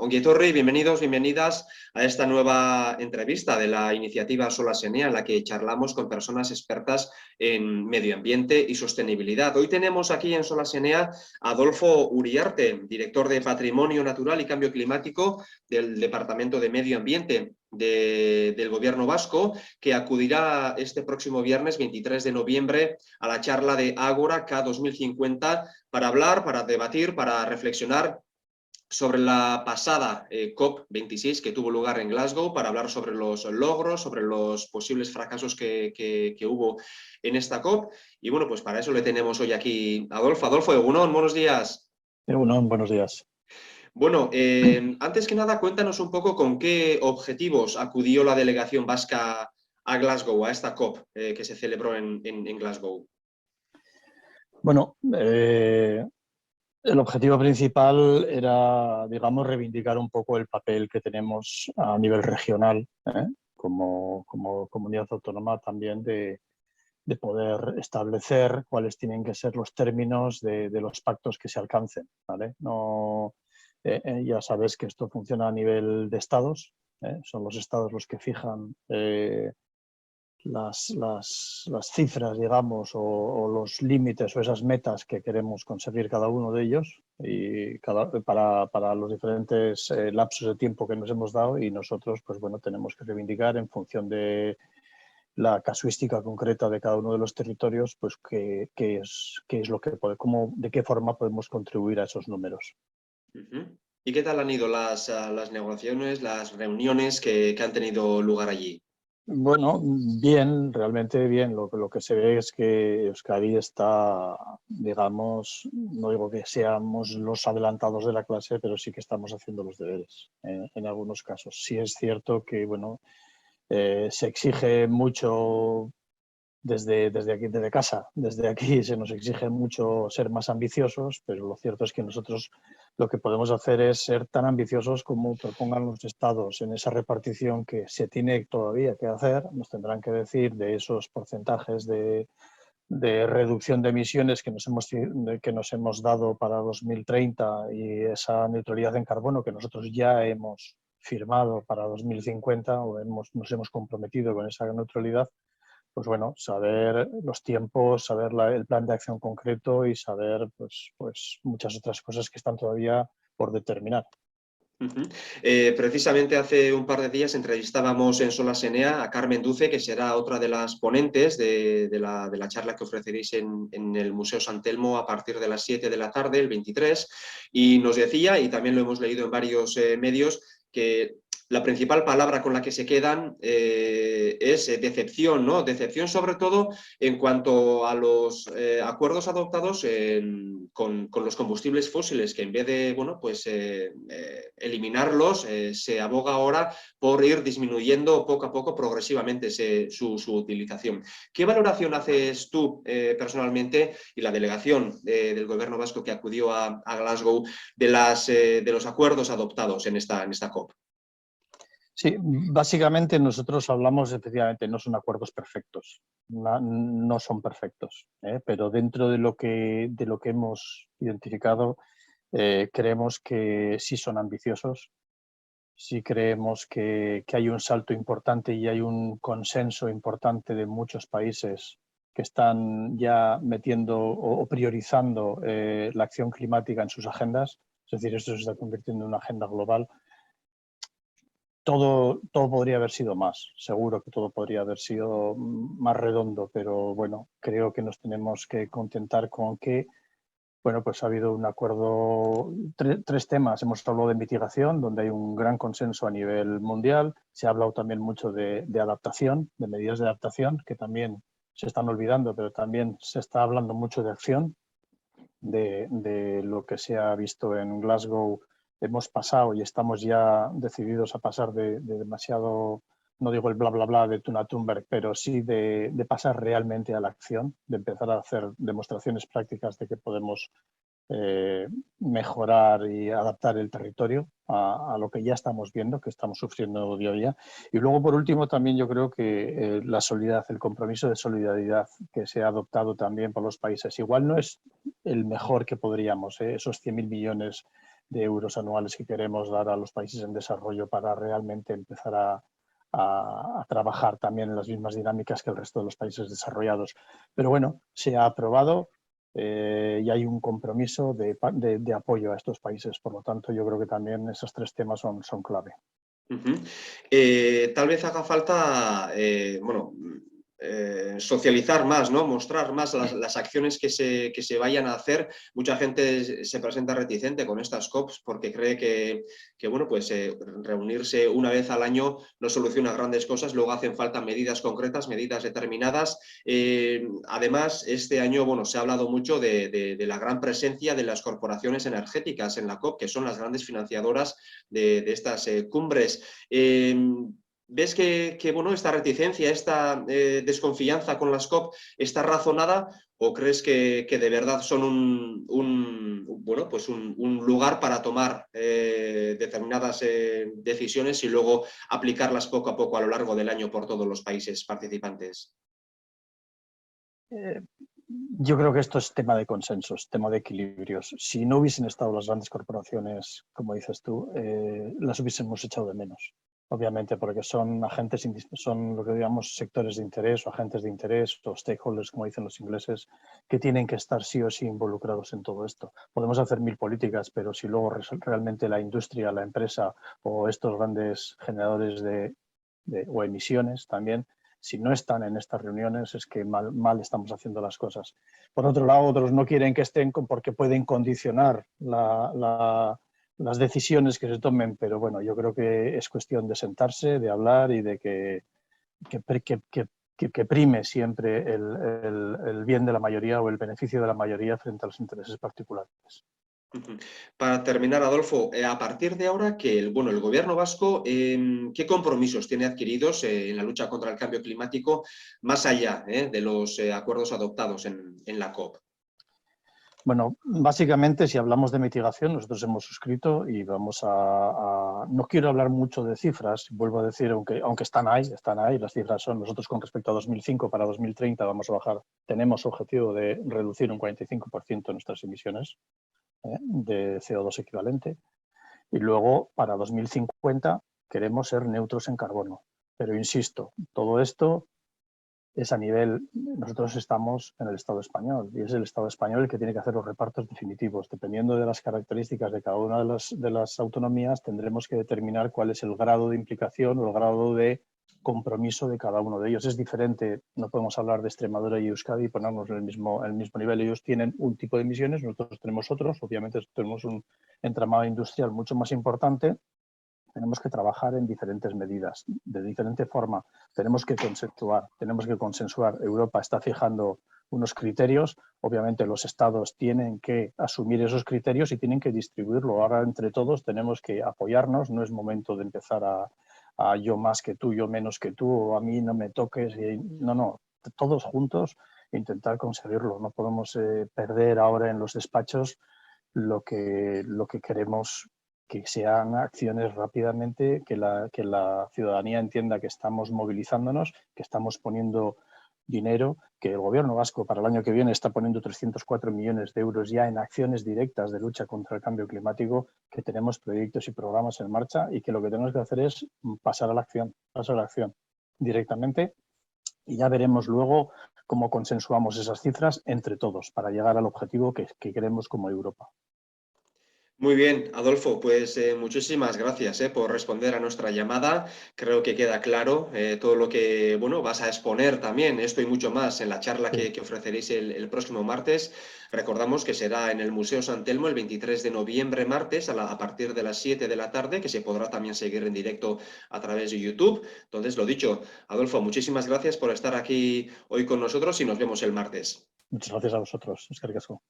Ongi etorri, bienvenidos, bienvenidas a esta nueva entrevista de la iniciativa Solasenea, en la que charlamos con personas expertas en medio ambiente y sostenibilidad. Hoy tenemos aquí en Solasenea a Adolfo Uriarte, director de Patrimonio Natural y Cambio Climático del Departamento de Medio Ambiente del Gobierno vasco, que acudirá este próximo viernes 23 de noviembre a la charla de Ágora K 2050 para hablar, para debatir, para reflexionar sobre la pasada COP26 que tuvo lugar en Glasgow, para hablar sobre los logros, sobre los posibles fracasos que hubo en esta COP. Y bueno, pues para eso le tenemos hoy aquí a Adolfo. Adolfo, Egunon, buenos días. Egunon, buenos días. Bueno, antes que nada, cuéntanos un poco con qué objetivos acudió la delegación vasca a Glasgow, a esta COP que se celebró en Glasgow. Bueno, el objetivo principal era, digamos, reivindicar un poco el papel que tenemos a nivel regional, como comunidad autónoma también de poder establecer cuáles tienen que ser los términos de los pactos que se alcancen, ¿vale? No, ya sabes que esto funciona a nivel de estados, son los estados los que fijan las cifras, digamos, o los límites o esas metas que queremos conseguir cada uno de ellos y para los diferentes lapsos de tiempo que nos hemos dado, y nosotros, pues bueno, tenemos que reivindicar en función de la casuística concreta de cada uno de los territorios, pues qué es lo que de qué forma podemos contribuir a esos números. ¿Y qué tal han ido las negociaciones, las reuniones que han tenido lugar allí? Bueno, bien, realmente bien. Lo que se ve es que Euskadi está, digamos, no digo que seamos los adelantados de la clase, pero sí que estamos haciendo los deberes en algunos casos. Sí es cierto que, bueno, se exige mucho desde aquí, desde casa. Desde aquí se nos exige mucho ser más ambiciosos, pero lo cierto es que nosotros lo que podemos hacer es ser tan ambiciosos como propongan los estados en esa repartición que se tiene todavía que hacer. Nos tendrán que decir de esos porcentajes de reducción de emisiones que nos hemos dado para 2030 y esa neutralidad en carbono que nosotros ya hemos firmado para 2050 o nos hemos comprometido con esa neutralidad. Pues bueno, saber los tiempos, saber el plan de acción concreto y saber pues muchas otras cosas que están todavía por determinar. Precisamente hace un par de días entrevistábamos en Solasenea a Carmen Duce, que será otra de las ponentes de la charla que ofreceréis en el Museo San Telmo a partir de las 7 de la tarde, el 23, y nos decía, y también lo hemos leído en varios medios, que la principal palabra con la que se quedan es decepción, ¿no? Decepción sobre todo en cuanto a los acuerdos adoptados con los combustibles fósiles, que en vez de, bueno, pues eliminarlos, se aboga ahora por ir disminuyendo poco a poco, progresivamente, su utilización. ¿Qué valoración haces tú personalmente y la delegación del Gobierno vasco que acudió a Glasgow de los acuerdos adoptados en esta COP? Sí, básicamente nosotros hablamos, efectivamente, no son acuerdos perfectos, no son perfectos, pero dentro de lo que hemos identificado, creemos que sí son ambiciosos, sí creemos que hay un salto importante y hay un consenso importante de muchos países que están ya metiendo o priorizando la acción climática en sus agendas, es decir, esto se está convirtiendo en una agenda global. Todo podría haber sido más, seguro que todo podría haber sido más redondo, pero bueno, creo que nos tenemos que contentar con que, bueno, pues ha habido un acuerdo, tres temas. Hemos hablado de mitigación, donde hay un gran consenso a nivel mundial. Se ha hablado también mucho de adaptación, de medidas de adaptación, que también se están olvidando, pero también se está hablando mucho de acción, de lo que se ha visto en Glasgow. Hemos pasado y estamos ya decididos a pasar de demasiado, no digo el bla bla bla de Tuna Thunberg, pero sí de pasar realmente a la acción, de empezar a hacer demostraciones prácticas de que podemos mejorar y adaptar el territorio a lo que ya estamos viendo, que estamos sufriendo día a día. Y luego, por último, también yo creo que la solidaridad, el compromiso de solidaridad que se ha adoptado también por los países, igual no es el mejor que podríamos, esos 100.000 millones de euros anuales que queremos dar a los países en desarrollo para realmente empezar a trabajar también en las mismas dinámicas que el resto de los países desarrollados. Pero bueno, se ha aprobado y hay un compromiso de apoyo a estos países. Por lo tanto, yo creo que también esos tres temas son clave. Tal vez haga falta, socializar más, ¿no? Mostrar más las acciones que se vayan a hacer. Mucha gente se presenta reticente con estas COPs porque cree que bueno, pues reunirse una vez al año no soluciona grandes cosas, luego hacen falta medidas concretas, medidas determinadas. Además, este año, bueno, se ha hablado mucho de la gran presencia de las corporaciones energéticas en la COP, que son las grandes financiadoras de estas cumbres. ¿Ves que bueno, esta reticencia, esta desconfianza con las COP está razonada o crees que de verdad son un lugar para tomar determinadas decisiones y luego aplicarlas poco a poco a lo largo del año por todos los países participantes? Yo creo que esto es tema de consensos, tema de equilibrios. Si no hubiesen estado las grandes corporaciones, como dices tú, las hubiésemos echado de menos. Obviamente, porque son agentes, son lo que digamos sectores de interés o agentes de interés o stakeholders, como dicen los ingleses, que tienen que estar sí o sí involucrados en todo esto. Podemos hacer mil políticas, pero si luego realmente la industria, la empresa o estos grandes generadores o emisiones también, si no están en estas reuniones es que mal estamos haciendo las cosas. Por otro lado, otros no quieren que estén porque pueden condicionar las decisiones que se tomen, pero bueno, yo creo que es cuestión de sentarse, de hablar y de que prime siempre el bien de la mayoría o el beneficio de la mayoría frente a los intereses particulares. Para terminar, Adolfo, a partir de ahora que el gobierno vasco, ¿qué compromisos tiene adquiridos en la lucha contra el cambio climático más allá de los acuerdos adoptados en la COP? Bueno, básicamente, si hablamos de mitigación, nosotros hemos suscrito y vamos no quiero hablar mucho de cifras, vuelvo a decir, aunque están ahí, las cifras son, nosotros con respecto a 2005 para 2030 vamos a bajar, tenemos objetivo de reducir un 45% nuestras emisiones de CO2 equivalente y luego para 2050 queremos ser neutros en carbono. Pero insisto, todo esto es a nivel, nosotros estamos en el Estado español y es el Estado español el que tiene que hacer los repartos definitivos. Dependiendo de las características de cada una de las autonomías, tendremos que determinar cuál es el grado de implicación o el grado de compromiso de cada uno de ellos. Es diferente, no podemos hablar de Extremadura y Euskadi y ponernos en el mismo nivel. Ellos tienen un tipo de emisiones, nosotros tenemos otros, obviamente tenemos un entramado industrial mucho más importante. Tenemos que trabajar en diferentes medidas, de diferente forma. Tenemos que consensuar. Europa está fijando unos criterios. Obviamente los estados tienen que asumir esos criterios y tienen que distribuirlo. Ahora entre todos tenemos que apoyarnos. No es momento de empezar a yo más que tú, yo menos que tú, o a mí no me toques. No. Todos juntos intentar conseguirlo. No podemos perder ahora en los despachos lo que queremos, que sean acciones rápidamente, que la ciudadanía entienda que estamos movilizándonos, que estamos poniendo dinero, que el gobierno vasco para el año que viene está poniendo 304 millones de euros ya en acciones directas de lucha contra el cambio climático, que tenemos proyectos y programas en marcha y que lo que tenemos que hacer es pasar a la acción directamente y ya veremos luego cómo consensuamos esas cifras entre todos para llegar al objetivo que queremos como Europa. Muy bien, Adolfo, pues muchísimas gracias por responder a nuestra llamada. Creo que queda claro todo lo que vas a exponer también, esto y mucho más, en la charla que ofreceréis el próximo martes. Recordamos que será en el Museo San Telmo el 23 de noviembre, martes, a partir de las 7 de la tarde, que se podrá también seguir en directo a través de YouTube. Entonces, lo dicho, Adolfo, muchísimas gracias por estar aquí hoy con nosotros y nos vemos el martes. Muchas gracias a vosotros. Eskerrik asko.